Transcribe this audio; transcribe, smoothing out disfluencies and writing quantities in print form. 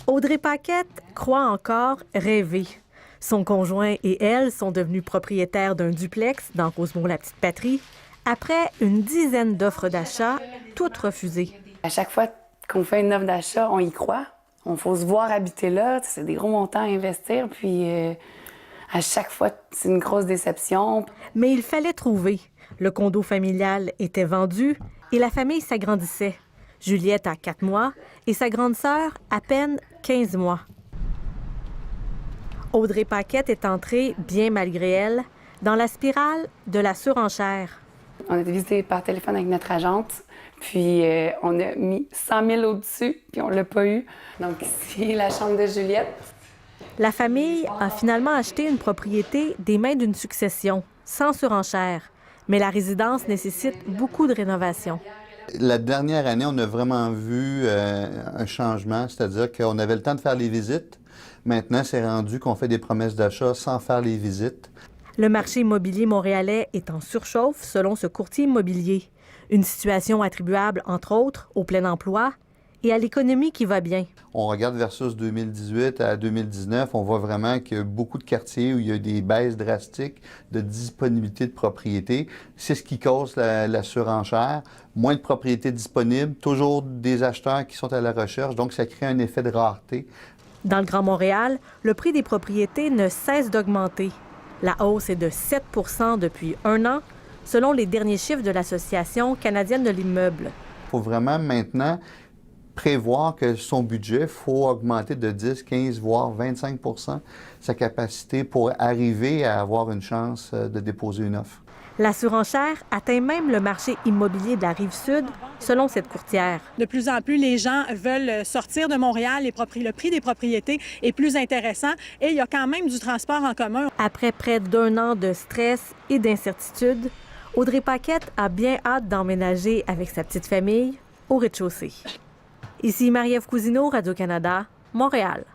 Audrey Paquette croit encore rêver. Son conjoint et elle sont devenus propriétaires d'un duplex dans Rosemont-la-Petite-Patrie après une dizaine d'offres d'achat, toutes refusées. À chaque fois qu'on fait une offre d'achat, on y croit. Il faut se voir habiter là. C'est des gros montants à investir. Puis à chaque fois, c'est une grosse déception. Mais il fallait trouver. Le condo familial était vendu et la famille s'agrandissait. Juliette a 4 mois et sa grande sœur à peine 15 mois. Audrey Paquette est entrée, bien malgré elle, dans la spirale de la surenchère. On a été visité par téléphone avec notre agente, puis on a mis 100 000 au-dessus, puis on l'a pas eu. Donc ici, la chambre de Juliette. La famille a finalement acheté une propriété des mains d'une succession, sans surenchère. Mais la résidence nécessite beaucoup de rénovation. La dernière année, on a vraiment vu un changement, c'est-à-dire qu'on avait le temps de faire les visites. Maintenant, c'est rendu qu'on fait des promesses d'achat sans faire les visites. Le marché immobilier montréalais est en surchauffe, selon ce courtier immobilier. Une situation attribuable, entre autres, au plein emploi et à l'économie qui va bien. On regarde versus 2018 à 2019, on voit vraiment qu'il y a beaucoup de quartiers où il y a des baisses drastiques de disponibilité de propriétés. C'est ce qui cause la surenchère. Moins de propriétés disponibles, toujours des acheteurs qui sont à la recherche, donc ça crée un effet de rareté. Dans le Grand Montréal, le prix des propriétés ne cesse d'augmenter. La hausse est de 7 % depuis 1 an, selon les derniers chiffres de l'Association canadienne de l'immeuble. Il faut vraiment maintenant prévoir que son budget, il faut augmenter de 10, 15, voire 25 % sa capacité pour arriver à avoir une chance de déposer une offre. La surenchère atteint même le marché immobilier de la Rive-Sud, selon cette courtière. De plus en plus, les gens veulent sortir de Montréal. Le prix des propriétés est plus intéressant et il y a quand même du transport en commun. Après près d'1 an de stress et d'incertitude, Audrey Paquette a bien hâte d'emménager avec sa petite famille au rez-de-chaussée. Ici Marie-Ève Cousineau, Radio-Canada, Montréal.